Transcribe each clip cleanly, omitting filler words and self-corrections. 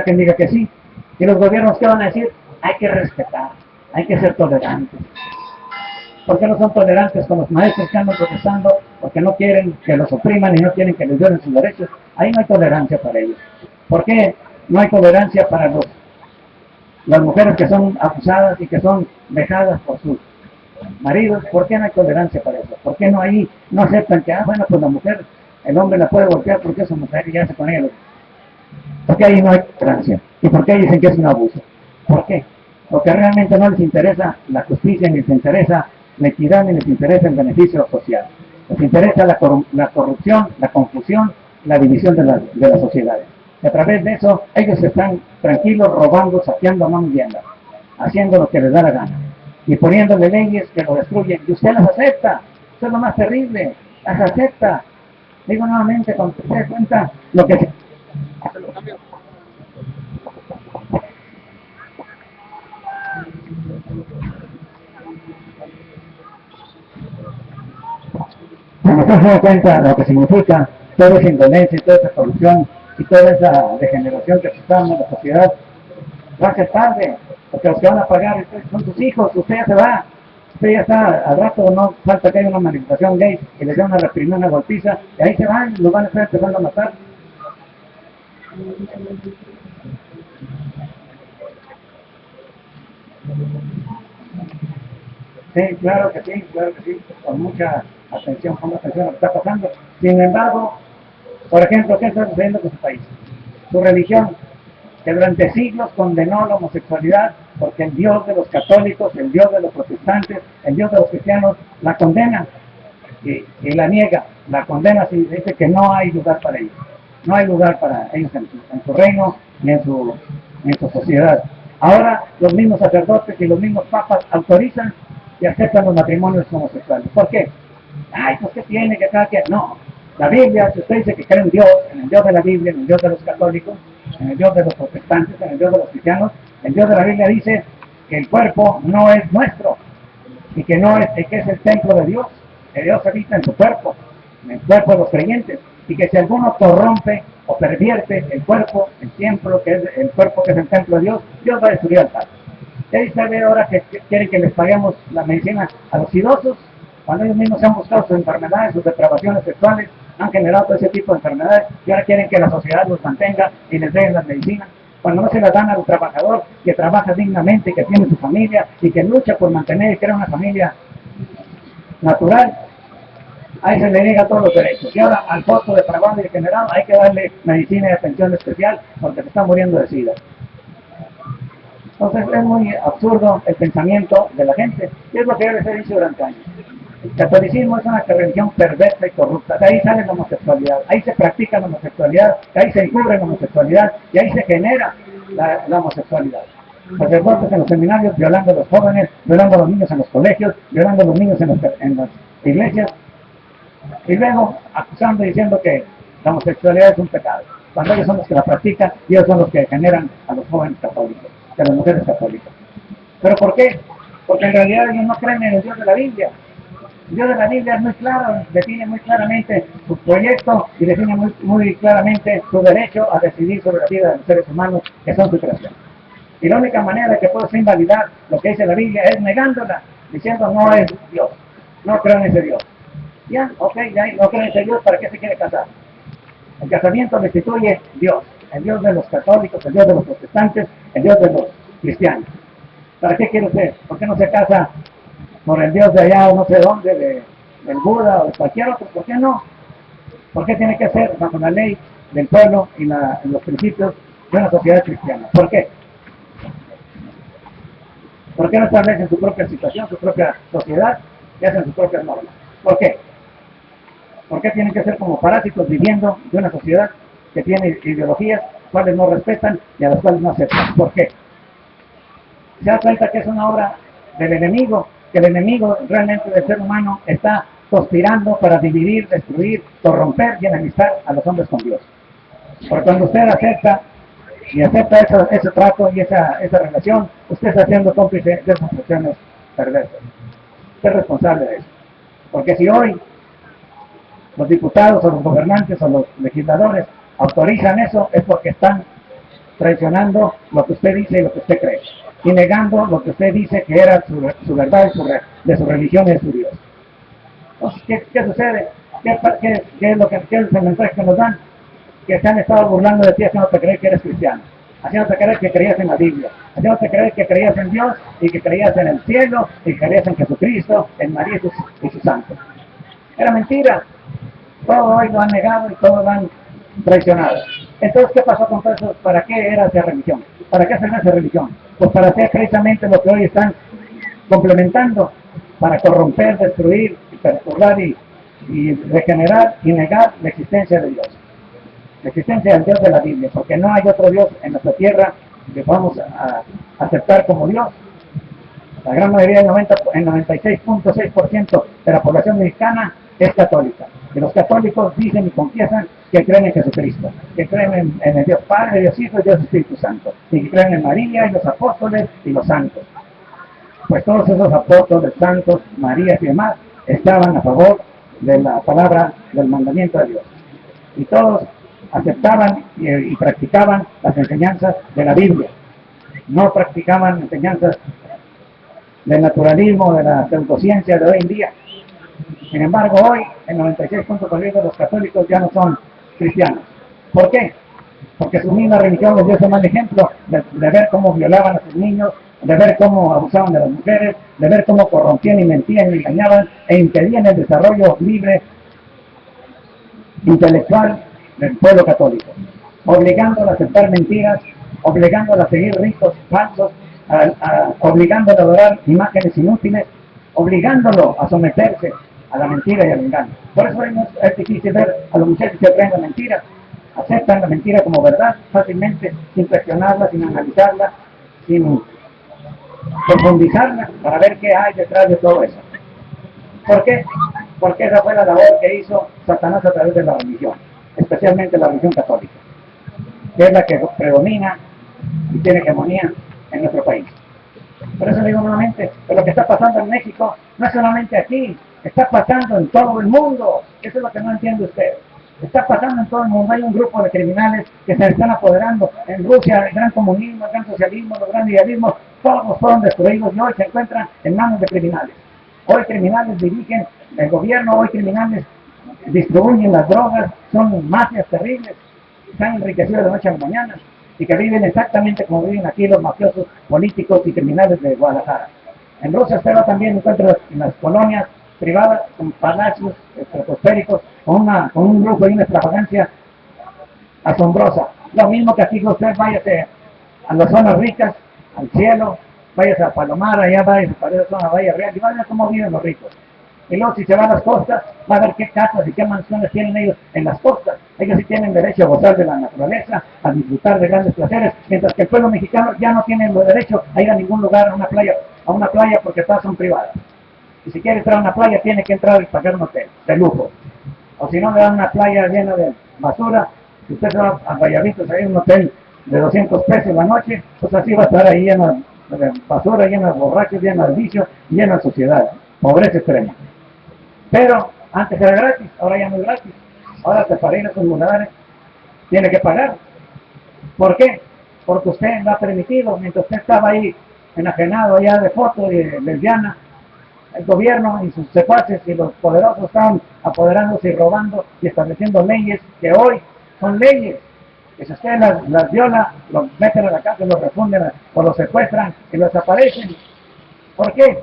quien diga que sí. Y los gobiernos, ¿qué van a decir? Hay que respetar, hay que ser tolerantes. ¿Por qué no son tolerantes con los maestros que andan protestando? Porque no quieren que los opriman y no quieren que les violen sus derechos. Ahí no hay tolerancia para ellos. ¿Por qué no hay tolerancia para las mujeres que son abusadas y que son dejadas por sus maridos? ¿Por qué no hay tolerancia para eso? ¿Por qué no aceptan que, bueno, pues la mujer, el hombre la puede golpear porque es su mujer y ya se con ella? ¿Por qué ahí no hay tolerancia? ¿Y por qué dicen que es un abuso? ¿Por qué? Porque realmente no les interesa la justicia, ni les interesa la equidad, ni les interesa el beneficio social. Les interesa la corrupción, la confusión, la división de las sociedades. Y a través de eso, ellos están tranquilos, robando, saqueando a mano llena, haciendo lo que les da la gana. Y poniéndole leyes que lo destruyen. Y usted las acepta. Eso es lo más terrible. Las acepta. Digo nuevamente, cuando se dé cuenta lo que se... Cuando usted se da cuenta de lo que significa toda esa indolencia y toda esa corrupción y toda esa degeneración que está en la sociedad, va a ser tarde, porque los que van a pagar son sus hijos. Usted ya se va, usted ya está, al rato no falta que haya una manifestación gay y les dé una reprimida, una golpiza, y ahí se van, los van a estar empezando a matar. Sí, claro que sí, con mucha atención, ponga atención a lo que está pasando. Sin embargo, por ejemplo, ¿qué está sucediendo con su país? Su religión, que durante siglos condenó la homosexualidad, porque el Dios de los católicos, el Dios de los protestantes, el Dios de los cristianos la condena y la niega, la condena y dice que no hay lugar para ellos. No hay lugar para ellos en su reino ni en su sociedad. Ahora los mismos sacerdotes y los mismos papas autorizan y aceptan los matrimonios homosexuales. ¿Por qué? Ay, pues ¿qué tiene que cada quien? No. La Biblia, si usted dice que cree en el Dios de la Biblia, en el Dios de los católicos, en el Dios de los protestantes, en el Dios de los cristianos, el Dios de la Biblia dice que el cuerpo no es nuestro y que no es, que es el templo de Dios, que Dios habita en su cuerpo, en el cuerpo de los creyentes, y que si alguno corrompe o pervierte el cuerpo, el templo, que es el cuerpo que es el templo de Dios, Dios va a destruir al tal. ¿Qué dice ahora que quieren que les paguemos la medicina a los idosos? Cuando ellos mismos se han buscado sus enfermedades, sus depravaciones sexuales, han generado todo ese tipo de enfermedades y ahora quieren que la sociedad los mantenga y les den las medicinas. Cuando no se las dan al trabajador que trabaja dignamente, que tiene su familia y que lucha por mantener y crear una familia natural, ahí se le niega todos los derechos. Y ahora al posto de trabajo y degenerado hay que darle medicina y atención especial porque se está muriendo de SIDA. Entonces es muy absurdo el pensamiento de la gente, y es lo que yo les he dicho durante años. El catolicismo es una religión perversa y corrupta, de ahí sale la homosexualidad, ahí se practica la homosexualidad, ahí se encubre la homosexualidad, y ahí se genera la homosexualidad. Sacerdotes en los seminarios violando a los jóvenes, violando a los niños en los colegios, violando a los niños en las iglesias, y luego acusando y diciendo que la homosexualidad es un pecado, cuando ellos son los que la practican y ellos son los que generan a los jóvenes católicos, a las mujeres católicas. ¿Pero por qué? Porque en realidad ellos no creen en el Dios de la Biblia. El Dios de la Biblia es muy claro, define muy claramente su proyecto y define muy claramente su derecho a decidir sobre la vida de los seres humanos que son su creación. Y la única manera de que puedas invalidar lo que dice la Biblia es negándola, diciendo no es Dios, no creo en ese Dios. Ya, ok, ya no creo en ese Dios, ¿para qué se quiere casar? El casamiento le instituye Dios, el Dios de los católicos, el Dios de los protestantes, el Dios de los cristianos. ¿Para qué quiere usted? ¿Por qué no se casa por el Dios de allá o no sé dónde, del Buda o de cualquier otro? ¿Por qué no? ¿Por qué tiene que ser bajo la ley del pueblo y los principios de una sociedad cristiana? ¿Por qué? ¿Por qué no establecen su propia situación, su propia sociedad y hacen sus propias normas? ¿Por qué? ¿Por qué tienen que ser como parásitos viviendo de una sociedad que tiene ideologías, cuales no respetan y a las cuales no aceptan? ¿Por qué? Se da cuenta que es una obra del enemigo, que el enemigo realmente del ser humano está conspirando para dividir, destruir, corromper y enemistar a los hombres con Dios. Porque cuando usted acepta ese trato y esa relación, usted está siendo cómplice de esas acciones perversas. Usted es responsable de eso. Porque si hoy los diputados o los gobernantes o los legisladores autorizan eso, es porque están traicionando lo que usted dice y lo que usted cree, y negando lo que usted dice que era su verdad de su religión y de su Dios. Entonces, ¿qué sucede? ¿Qué es el mensaje que nos dan? Que se han estado burlando de ti haciéndote creer que eres cristiano, haciéndote creer que creías en la Biblia, haciéndote creer que creías en Dios y que creías en el cielo y que creías en Jesucristo, en María y sus santos. Era mentira. Todo hoy lo han negado y todo lo han traicionado. Entonces, ¿qué pasó con todo eso? ¿Para qué era esa religión? ¿Para qué hacer esa religión? Pues para hacer precisamente lo que hoy están complementando, para corromper, destruir, perturbar y regenerar y negar la existencia de Dios. La existencia del Dios de la Biblia, porque no hay otro Dios en nuestra tierra que vamos a aceptar como Dios. La gran mayoría, el 96.6% de la población mexicana es católica. Y los católicos dicen y confiesan que creen en Jesucristo, que creen en el Dios Padre, Dios Hijo y Dios Espíritu Santo, y que creen en María y los apóstoles y los santos. Pues todos esos apóstoles, santos, María y demás estaban a favor de la palabra del mandamiento de Dios. Y todos aceptaban y practicaban las enseñanzas de la Biblia. No practicaban enseñanzas del naturalismo, de la pseudociencia de hoy en día. Sin embargo, hoy el 96% de los católicos ya no son cristianos. ¿Por qué? Porque su misma religión les dio ese mal ejemplo de ver cómo violaban a sus niños, de ver cómo abusaban de las mujeres, de ver cómo corrompían y mentían y engañaban e impedían el desarrollo libre intelectual del pueblo católico, obligándolo a aceptar mentiras, obligándolo a seguir ritos falsos, obligándolo a adorar imágenes inútiles, obligándolo a someterse a la mentira y al engaño. Por eso es difícil ver a los muchachos que creen la mentira, aceptan la mentira como verdad fácilmente, sin cuestionarla, sin analizarla, sin profundizarla para ver qué hay detrás de todo eso. ¿Por qué? Porque esa fue la labor que hizo Satanás a través de la religión, especialmente la religión católica, que es la que predomina y tiene hegemonía en nuestro país. Por eso digo nuevamente, que lo que está pasando en México no es solamente aquí, está pasando en todo el mundo. Eso es lo que no entiende usted. Está pasando en todo el mundo. Hay un grupo de criminales que se están apoderando. En Rusia, el gran comunismo, el gran socialismo, los grandes idealismos, todos fueron destruidos y hoy se encuentran en manos de criminales. Hoy criminales dirigen el gobierno, hoy criminales distribuyen las drogas, son mafias terribles, se han enriquecido de noche a la mañana y que viven exactamente como viven aquí los mafiosos políticos y criminales de Guadalajara. En Rusia usted va también encuentra en las colonias privadas con palacios estratosféricos, con un lujo y una extravagancia asombrosa. Lo mismo que aquí que usted váyase a las zonas ricas, al cielo, váyase a Palomar, allá váyase para esa zona, Valle Real, y va a ver cómo viven los ricos. Y luego si se va a las costas, va a ver qué casas y qué mansiones tienen ellos en las costas. Ellos sí tienen derecho a gozar de la naturaleza, a disfrutar de grandes placeres, mientras que el pueblo mexicano ya no tiene el derecho a ir a ningún lugar, a una playa porque todas son privadas. Y si quiere entrar a una playa, tiene que entrar y pagar un hotel de lujo. O si no, le dan una playa llena de basura. Si usted se va a Vallavitos, hay un hotel de 200 pesos la noche, pues así va a estar ahí lleno de basura, lleno de borrachos, lleno de vicios, lleno de suciedad. Pobreza extrema. Pero antes era gratis, ahora ya no es gratis. Ahora para ir a esos lugares tiene que pagar. ¿Por qué? Porque usted lo ha permitido. Mientras usted estaba ahí enajenado allá de foto y de lesbiana, el gobierno y sus secuaces y los poderosos estaban apoderándose y robando y estableciendo leyes que hoy son leyes. Que si usted las viola, los meten a la cárcel, los refunden o los secuestran y los desaparecen. ¿Por qué?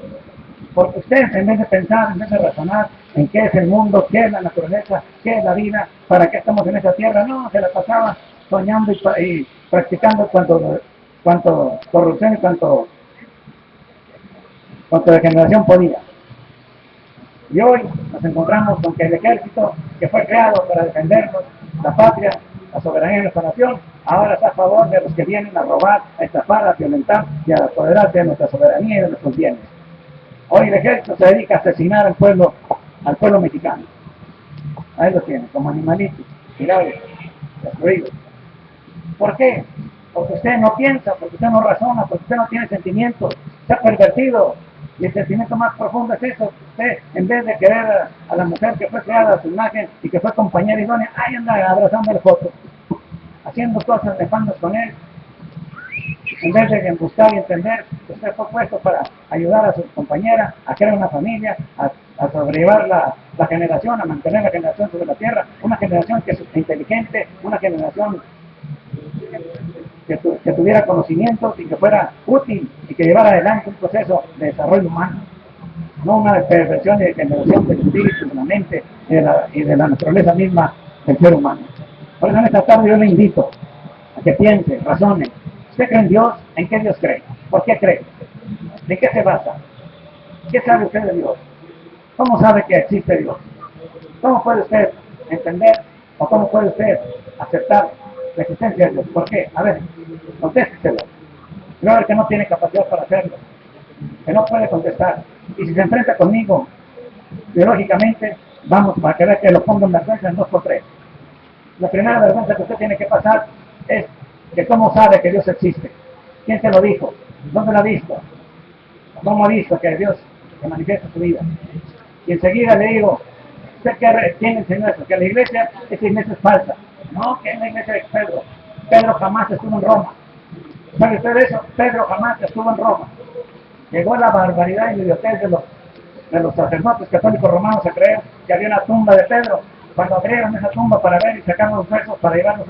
Porque usted, en vez de pensar, en vez de razonar en qué es el mundo, qué es la naturaleza, qué es la vida, para qué estamos en esta tierra, no, se la pasaba soñando y practicando cuanto corrupción y cuanto degeneración podía. Y hoy nos encontramos con que el ejército que fue creado para defendernos, la patria, la soberanía de nuestra nación, ahora está a favor de los que vienen a robar, a estafar, a violentar y a apoderarse de nuestra soberanía y de nuestros bienes. Hoy el ejército se dedica a asesinar al pueblo mexicano. Ahí lo tiene, como animalitos, tirados, destruidos. ¿Por qué? Porque usted no piensa, porque usted no razona, porque usted no tiene sentimientos, se ha pervertido. Y el sentimiento más profundo es eso. Usted, en vez de querer a la mujer que fue creada a su imagen y que fue compañera idónea, ahí anda abrazándole fotos, haciendo cosas nefandas con él, En vez de buscar y entender, usted fue puesto para ayudar a su compañera a crear una familia, a sobrellevar la generación, a mantener la generación sobre la tierra, una generación que es inteligente, una generación que tuviera conocimientos y que fuera útil y que llevara adelante un proceso de desarrollo humano, no una perversión y degeneración del espíritu, de la mente y de la naturaleza misma del ser humano. Por eso en esta tarde yo le invito a que piense, razone. ¿Usted cree en Dios? ¿En qué Dios cree? ¿Por qué cree? ¿De qué se basa? ¿Qué sabe usted de Dios? ¿Cómo sabe que existe Dios? ¿Cómo puede usted entender o cómo puede usted aceptar la existencia de Dios? ¿Por qué? A ver, contésteselo. Creo que no tiene capacidad para hacerlo, que no puede contestar. Y si se enfrenta conmigo, biológicamente, vamos a querer que lo ponga en vergüenza en 2 por 3. La primera vergüenza que usted tiene que pasar es que cómo sabe que Dios existe. ¿Quién se lo dijo? ¿Dónde lo ha visto? ¿Cómo ha visto que Dios se manifiesta en su vida? Y enseguida le digo, ¿usted quién enseñó eso? Que la iglesia, esa iglesia es falsa. No, que es la iglesia de Pedro. Pedro jamás estuvo en Roma. ¿Sabe usted eso? Pedro jamás estuvo en Roma. Llegó la barbaridad y la idiotez de los sacerdotes católicos romanos a creer que había una tumba de Pedro. Cuando abrieron esa tumba para ver y sacaron los huesos para llevarlos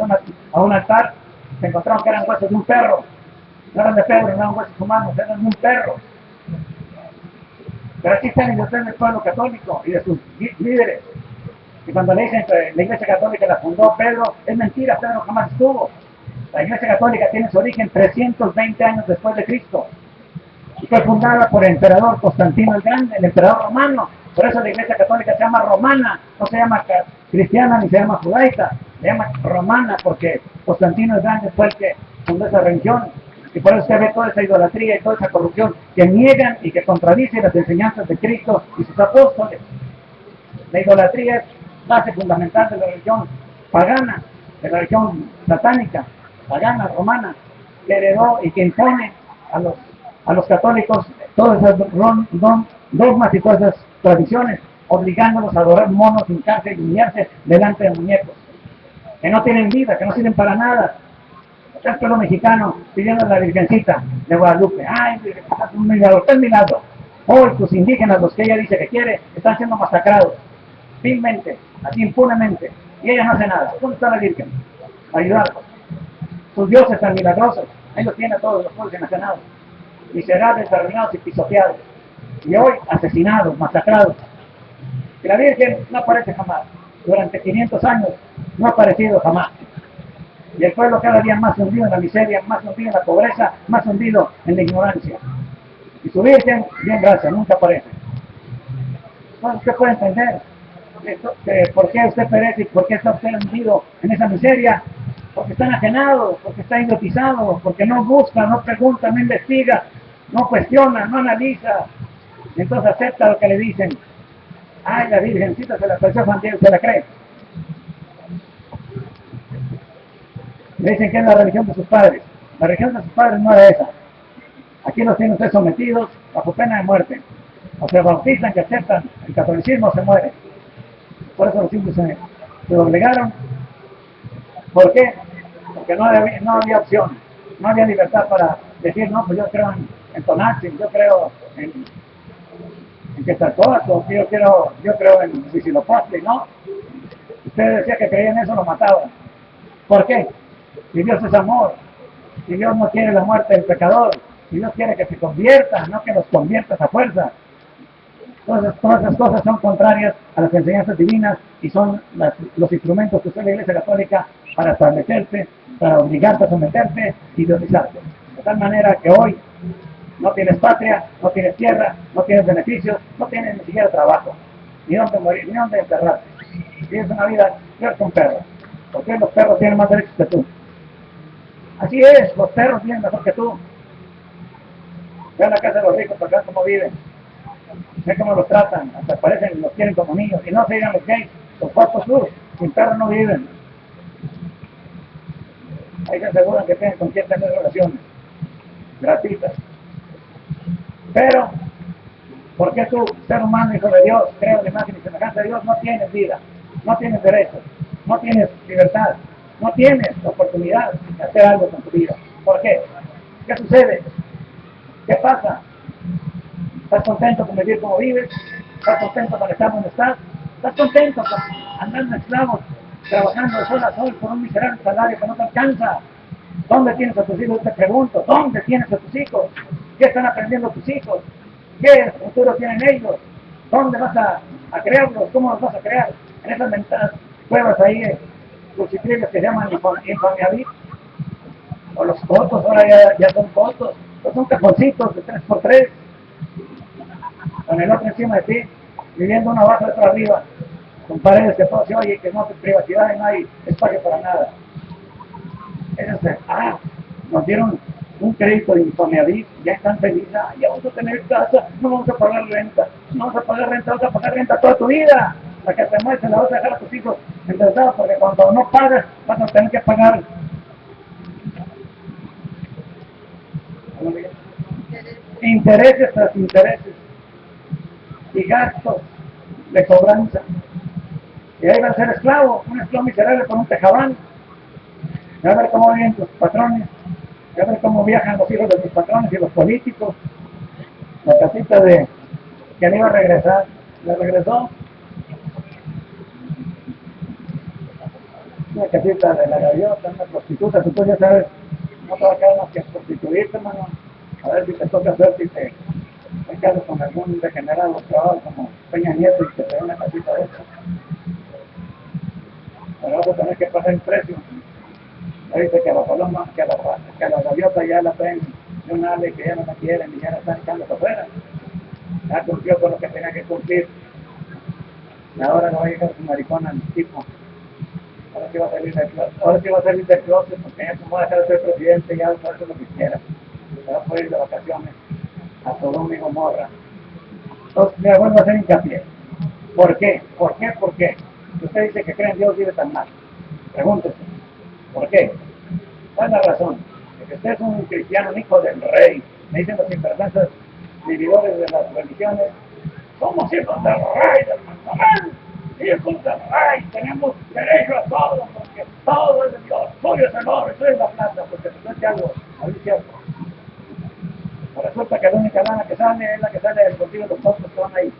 a un altar, se encontraron que eran huesos de un perro. No eran de Pedro, no eran huesos humanos, eran de un perro. Pero aquí está la idiotez del pueblo católico y de sus líderes. Y cuando le dicen que la iglesia católica la fundó Pedro, es mentira, Pedro jamás estuvo. La iglesia católica tiene su origen 320 años después de Cristo. Y fue fundada por el emperador Constantino el Grande, el emperador romano. Por eso la iglesia católica se llama romana, no se llama cristiana ni se llama judaica, se llama romana porque Constantino el Grande fue el que fundó esa religión. Y por eso usted ve toda esa idolatría y toda esa corrupción que niegan y que contradicen las enseñanzas de Cristo y sus apóstoles. La idolatría es base fundamental de la religión pagana, de la religión satánica, pagana, romana, que heredó y que impone a los católicos todas esas dogmas y todas esas tradiciones, obligándolos a adorar monos, hincarse y humillarse delante de muñecos, que no tienen vida, que no sirven para nada. El pueblo mexicano pidiendo a la Virgencita de Guadalupe, ay, Virgencita, es un milagro, es un milagro. Hoy tus indígenas, los que ella dice que quiere, están siendo masacrados, vilmente, así impunemente, y ella no hace nada. ¿Dónde está la Virgen? Para ayudarlos. Sus dioses tan milagrosos, ahí los tiene a todos los pueblos enajenados, miserables, arruinados y pisoteados, y hoy asesinados, masacrados. Y la Virgen no aparece jamás. Durante 500 años no ha aparecido jamás. Y el pueblo cada día más hundido en la miseria, más hundido en la pobreza, más hundido en la ignorancia. Y su Virgen, bien gracias, nunca aparece. Entonces usted puede entender por qué usted perece y por qué está usted hundido en esa miseria. Porque está enajenado, porque está idiotizado, porque no busca, no pregunta, no investiga, no cuestiona, no analiza. Entonces acepta lo que le dicen. Ay, la Virgencita se la apareció Juan Diego, se la cree. Le dicen que es la religión de sus padres. La religión de sus padres no era esa. Aquí los tienen ustedes sometidos bajo pena de muerte. O se bautizan, que aceptan el catolicismo, o se mueren. Por eso los indios se doblegaron. ¿Por qué? Porque no había opción. No había libertad para decir, no, pues yo creo en Tonantzin, yo creo en Quetzalcóatl, yo creo en Huitzilopochtli, ¿no? Usted decía que creía en eso, lo mataban. ¿Por qué? Si Dios es amor, si Dios no quiere la muerte del pecador, si Dios quiere que se conviertan, no que los conviertas a fuerza. Entonces, todas esas cosas son contrarias a las enseñanzas divinas y son los instrumentos que usa la Iglesia Católica para establecerte, para obligarte a someterte y idiotizarte. De tal manera que hoy no tienes patria, no tienes tierra, no tienes beneficios, no tienes ni siquiera trabajo, ni dónde morir, ni dónde enterrarte. Tienes una vida peor que un perro, porque los perros tienen más derechos que tú. Así es, los perros viven mejor que tú. Ve a la casa de los ricos para ver cómo viven. Ve cómo los tratan, hasta parecen, los quieren como niños. Y no se digan los gays, los cuatro sur, sin perros no viven. Ahí se aseguran que tienen con quién tener relaciones gratuitas. Pero, ¿por qué tú, ser humano, hijo de Dios, creo en la imagen y semejanza de Dios, no tienes vida, no tienes derechos, no tienes libertad, no tienes oportunidad de hacer algo con tu vida? ¿Por qué? ¿Qué sucede? sucede? ¿Qué pasa? ¿Estás contento con vivir como vives? ¿Estás contento con estar donde estás? ¿Estás contento con andar de esclavos, trabajando de sol a sol por un miserable salario que no te alcanza? ¿Dónde tienes a tus hijos? Te pregunto, ¿dónde tienes a tus hijos? ¿Qué están aprendiendo tus hijos? ¿Qué futuro tienen ellos? ¿Dónde vas a crearlos? ¿Cómo los vas a crear? En esas mentadas cuevas ahí, crucifiles que se llaman Infamiavit, o los cotos, ahora ya son cotos, pues son cajoncitos de 3x3, con el otro encima de ti, viviendo uno abajo y otro arriba, con paredes que todo se oye, que no hay privacidad y no hay espacio para nada. Nos dieron un crédito de Infamiavit, ya están felices, ya vamos a tener casa, no vamos a pagar renta, no vamos a pagar renta, vamos a pagar renta toda tu vida, la que te mueres la vas a dejar a tus hijos endeudados, porque cuando no pagas vas a tener que pagar intereses tras intereses y gastos de cobranza, y ahí va a ser esclavo, un esclavo miserable con un tejabán. Ya ver cómo viven tus patrones, ya ver cómo viajan los hijos de tus patrones y los políticos. La casita de que no iba a regresar, le regresó. Una casita de la gaviota, una prostituta, tú ya sabes, no te va a quedar más que prostituirte, hermano. A ver si te toca suerte y te casas con algún degenerado trabajo como Peña Nieto y que te dé una casita de esta. Pero vas a tener que pagar el precio. Me dice que a la paloma, que a la gaviota ya la traen de un ave que ya no la quieren y ya la están echando para afuera. Ya cumplió con lo que tenía que cumplir. Y ahora no va a llegar su maricona al tipo. Ahora sí va a salir del closet, porque ya como va a dejar de ser presidente, ya va a hacer lo que quiera. Se va a poder ir de vacaciones a Sodoma y Gomorra. Entonces, me vuelvo a hacer hincapié. ¿Por qué? ¿Por qué? ¿Por qué? Usted dice que cree en Dios, vive tan mal. Pregúntese. ¿Por qué? ¿Cuál es la razón? Porque usted es un cristiano, un hijo del rey. Me dicen los sinvergüenzas vividores de las religiones. Somos hijos del rey, del mandamento. Hijos del rey, tenemos derecho a todo, porque todo es de Dios. Tuyo es el oro, tuyo es la plata, porque te cuente algo, ahí es cierto. Pero resulta que la única lana que sale es la que sale del bolsillo de los tontos que van ahí.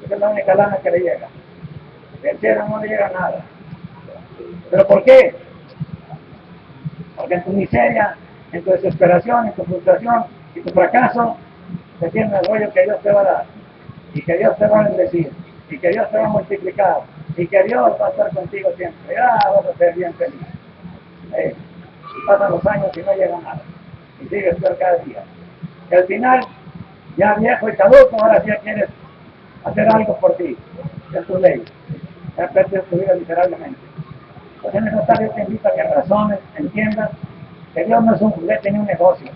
Esa es la única lana que le llega. Del cielo no le llega nada. ¿Pero por qué? Porque en tu miseria, en tu desesperación, en tu frustración y tu fracaso, te tiene el rollo que Dios te va a dar, y que Dios te va a bendecir, y que Dios te va a multiplicar, y que Dios va a estar contigo siempre. Vas a ser bien feliz. Y pasan los años y no llega nada, y sigues peor cada día. Y al final, ya viejo y caduco, ahora sí quieres hacer algo por ti, es tu ley. Ya perdes tu vida miserablemente. Pues en esa tarde te invito a que razones, entiendas que Dios no es un juguete ni un negocio,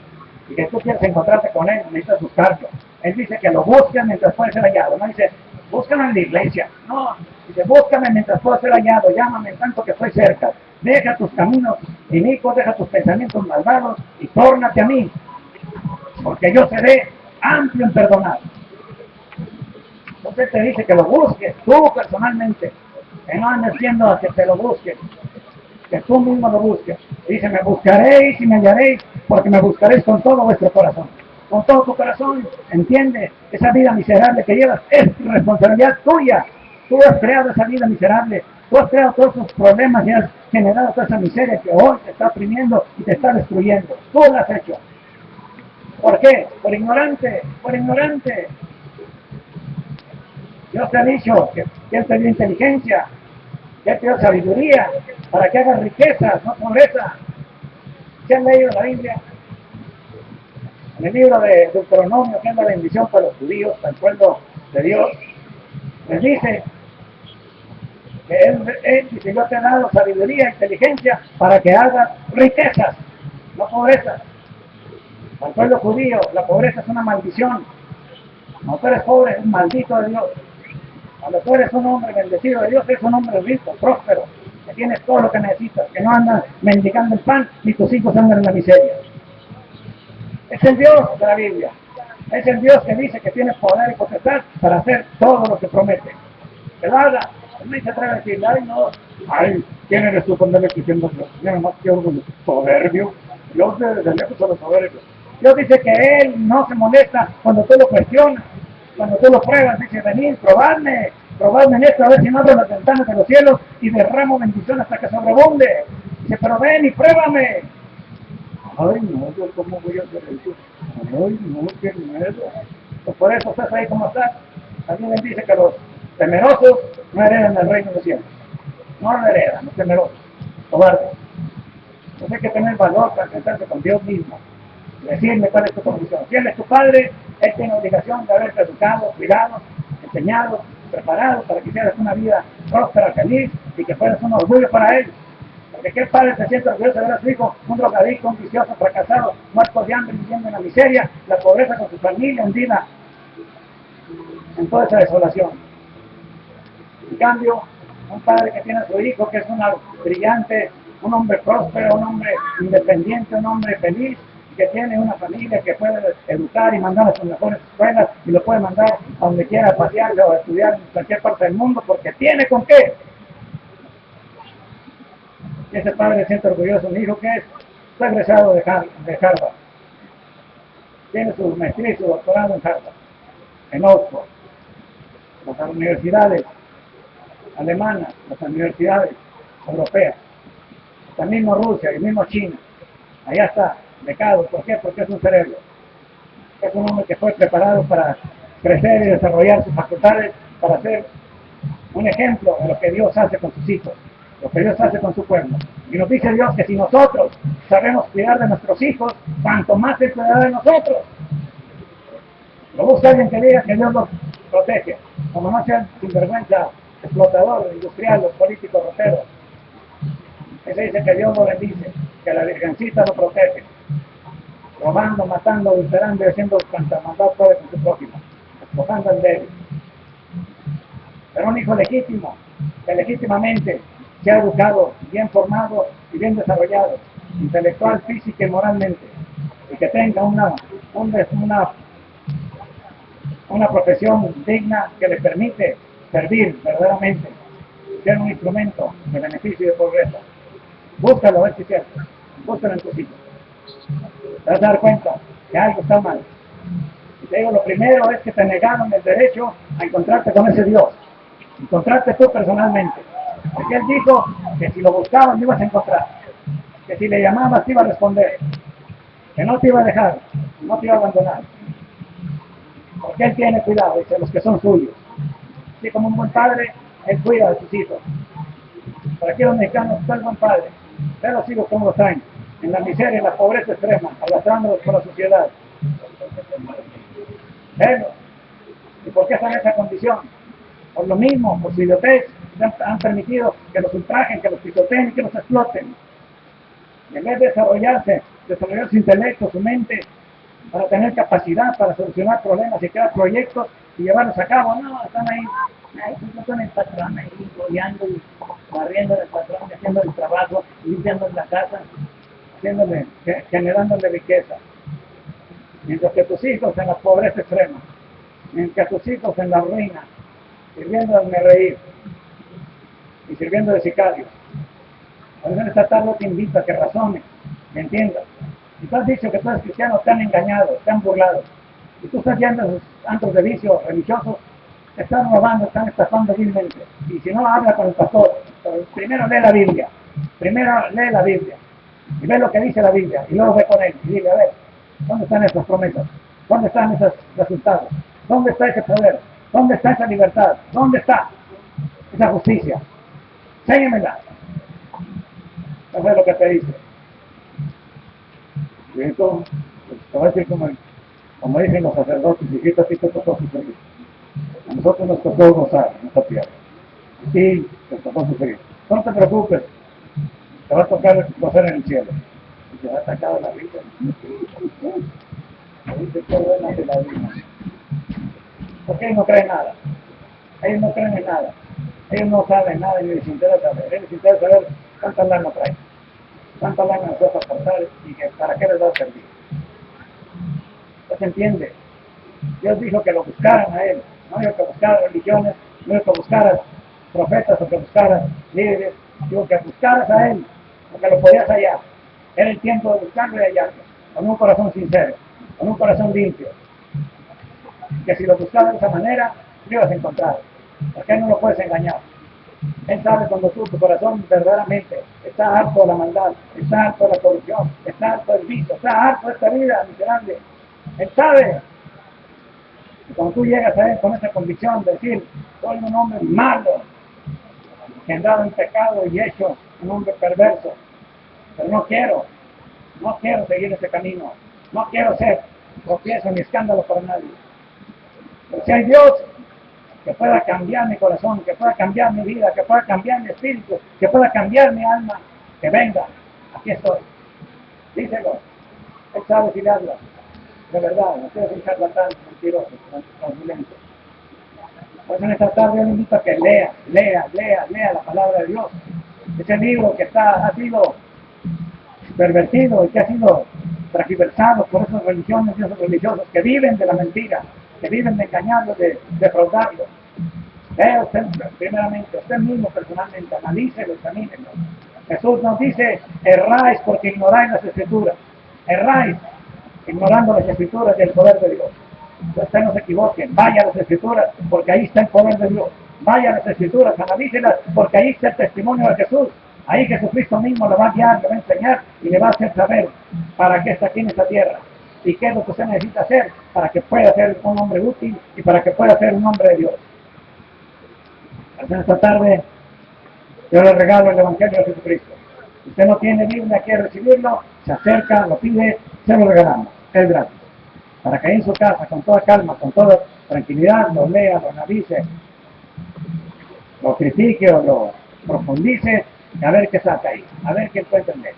y que tú quieres encontrarte con Él, necesitas buscarlo. Él dice que lo busques mientras puede ser hallado, no dice, búscame en la iglesia, no, dice, búscame mientras puede ser hallado, llámame en tanto que estoy cerca, deja tus caminos inicuos, deja tus pensamientos malvados, y tórnate a mí, porque yo seré amplio en perdonar. Entonces te dice que lo busques, tú personalmente, que no andes viendo a que te lo busques, que tú mismo lo busques. Dice, me buscaréis y me hallaréis, porque me buscaréis con todo vuestro corazón. Con todo tu corazón, entiende, esa vida miserable que llevas es responsabilidad tuya. Tú has creado esa vida miserable, tú has creado todos esos problemas y has generado toda esa miseria que hoy te está oprimiendo y te está destruyendo. Tú lo has hecho. ¿Por qué? Por ignorante, por ignorante. Dios te ha dicho que Él te dio inteligencia, que Él te dio sabiduría, para que hagas riquezas, no pobreza. ¿Se han leído la Biblia? En el libro de Deuteronomio, que es la bendición para los judíos, para el pueblo de Dios, les dice que Él dice, yo te he dado sabiduría e inteligencia para que hagas riquezas, no pobreza. Para el pueblo judío, la pobreza es una maldición. Cuando tú eres pobre, es un maldito de Dios. Cuando tú eres un hombre bendecido de Dios, eres un hombre rico, próspero, que tienes todo lo que necesitas, que no andas mendigando el pan, ni tus hijos andan en la miseria. Es el Dios de la Biblia. Es el Dios que dice que tiene poder y potestad para hacer todo lo que promete. Que lo haga. Él me se atreve a decir, ay no, ay, ¿quién eres tú cuando le diciendo Dios? Yo nomás quiero un soberbio. Dios desde lejos a los soberbios. Dios dice que Él no se molesta cuando tú lo cuestionas, cuando tú lo pruebas. Dice, venid, probadme en esto, a ver si no abro las ventanas de los cielos y derramo bendición hasta que sobreabunde. Dice, pero ven y pruébame. Ay, no, yo cómo voy a hacer eso. Ay, no, qué miedo. Pues por eso estás ahí como estás. Alguien dice que los temerosos no heredan el reino de los cielos. No lo heredan, los temerosos, cobardes. Entonces hay que tener valor para enfrentarse con Dios mismo. Decirle cuál es tu condición. Si Él es tu padre, Él tiene obligación de haberte educado, cuidado, enseñado, preparado para que hicieras una vida próspera, feliz y que fueras un orgullo para Él. Porque qué padre se siente orgulloso de ver a su hijo, un drogadicto, un vicioso, fracasado, muerto de hambre, viviendo en la miseria, la pobreza con su familia hundida en toda esa desolación. En cambio, un padre que tiene a su hijo, que es un brillante, un hombre próspero, un hombre independiente, un hombre feliz, que tiene una familia que puede educar y mandar a sus mejores escuelas y lo puede mandar a donde quiera a pasearse o a estudiar en cualquier parte del mundo porque tiene con qué. Y ese padre se siente orgulloso. Mi hijo que es egresado de Harvard, tiene su maestría y su doctorado en Harvard, en Oxford, las universidades alemanas, las universidades europeas, hasta mismo Rusia y mismo China. Allá está, becado. ¿Por qué? Porque es un cerebro. Es un hombre que fue preparado para crecer y desarrollar sus facultades, para ser un ejemplo de lo que Dios hace con sus hijos, lo que Dios hace con su pueblo. Y nos dice Dios que si nosotros sabemos cuidar de nuestros hijos, cuanto más Él cuidará de nosotros. Lo busca alguien que diga que Dios los protege, como no sea sinvergüenza, explotador, industrial, los políticos roteros. Ese dice que Dios lo bendice, que la Virgencita lo protege, robando, matando, adulterando y haciendo cuanta maldad puede con su prójimo, despojando al débil. Pero un hijo legítimo, que legítimamente se ha educado, bien formado y bien desarrollado, intelectual, física y moralmente, y que tenga una profesión digna que le permite servir verdaderamente, ser un instrumento de beneficio y de progreso. Búscalo, a ver si es cierto. Búscalo en tus hijos. Te vas a dar cuenta que algo está mal. Y te digo, lo primero es que te negaron el derecho a encontrarte con ese Dios. Encontrarte tú personalmente. Porque Él dijo que si lo buscabas, lo ibas a encontrar. Que si le llamabas, te iba a responder. Que no te iba a dejar, no te iba a abandonar. Porque Él tiene cuidado, dice, los que son suyos. Así como un buen padre, Él cuida de sus hijos. Para aquí los mexicanos, está el buen padre. Ve los hijos como los traen, en la miseria, en la pobreza extrema, arrastrándolos por la sociedad. Velos. ¿Y por qué están en esa condición? Por lo mismo, por su idiotez, han permitido que los ultrajen, que los pisoteen y que los exploten. Y en vez de desarrollar su intelecto, su mente, para tener capacidad para solucionar problemas y crear proyectos y llevarlos a cabo, no, están ahí con el patrón, ahí goleando y barriendo del patrón, haciendo el trabajo, limpiando la casa, generándole riqueza. Mientras que tus hijos en la pobreza extrema, mientras que tus hijos en la ruina, sirviendo al reír y sirviendo de sicarios. Por eso en esta tarde te invito a que razones, que entiendas. Si tú has dicho que tú eres cristiano, te han engañado, te han burlado. Si tú estás yendo a esos antros de vicio religiosos, te están robando, están estafando vilmente. Y si no, habla con el pastor. Pero primero lee la Biblia. Primero lee la Biblia. Y ve lo que dice la Biblia. Y luego ve con él. Y dile, a ver, ¿dónde están esas promesas? ¿Dónde están esos resultados? ¿Dónde está ese poder? ¿Dónde está esa libertad? ¿Dónde está esa justicia? Séñamela. Eso es lo que te dice. Y entonces, pues, te voy a decir como dicen los sacerdotes, hijito, a ti te tocó sufrir. A nosotros nos tocó gozar en esta tierra. Sí, te tocó sufrir. No te preocupes, te va a tocar gozar en el cielo. Y te va a sacar la vida. Dice, qué buena de la vida. Porque ellos no creen nada. Ellos no creen en nada. Ellos no saben nada ni les interesa saber. Ellos les interesa saber cuántas lana traen. Cuántas lana les vas a aportar y para qué les va a servir. ¿No se entiende? Dios dijo que lo buscaran a Él. No dijo que buscaran religiones, no dijo que buscaran profetas o que buscaran líderes. Dijo que buscaras a Él, porque lo podías hallar. Era el tiempo de buscarlo y hallarlo, con un corazón sincero. con un corazón limpio, que si lo buscabas de esa manera, lo ibas a encontrar, porque Él no lo puedes engañar. Él sabe cuando tu corazón verdaderamente está harto de la maldad, está harto de la corrupción, está harto del vicio, está harto de esta vida miserable. Él sabe. Y cuando tú llegas a Él con esa convicción de decir, soy un hombre malo, entrado en pecado y hecho un hombre perverso, pero no quiero seguir ese camino, no quiero ser tropiezo ni escándalo para nadie. Pero si hay Dios que pueda cambiar mi corazón, que pueda cambiar mi vida, que pueda cambiar mi espíritu, que pueda cambiar mi alma, que venga, aquí estoy. Díselo. Él sabe si le habla. De verdad, no quiero ser charlatán, mentiroso, fraudulento. Pues en esta tarde yo le invito a que lea la palabra de Dios. Ese libro que ha sido pervertido y que ha sido transversado por esas religiones y esos religiosos que viven de la mentira, que viven de engañarlos, de defraudarlos. Vea usted, primeramente, usted mismo personalmente, analícelo, examínelo. Jesús nos dice, erráis porque ignoráis las Escrituras. Erráis ignorando las Escrituras y el poder de Dios. Entonces usted no se equivoque, vaya a las Escrituras porque ahí está el poder de Dios. Vaya a las Escrituras, analícelas porque ahí está el testimonio de Jesús. Ahí Jesucristo mismo le va a guiar, le va a enseñar y le va a hacer saber para qué está aquí en esta tierra y qué es lo que usted necesita hacer para que pueda ser un hombre útil y para que pueda ser un hombre de Dios. En esta tarde yo le regalo el Evangelio de Jesucristo. Si usted no tiene Biblia, quiere recibirlo, se acerca, lo pide, se lo regalamos. Es gratis. Para que en su casa, con toda calma, con toda tranquilidad, lo lea, lo analice, lo critique o lo profundice, y a ver qué saca ahí, a ver qué encuentra en él.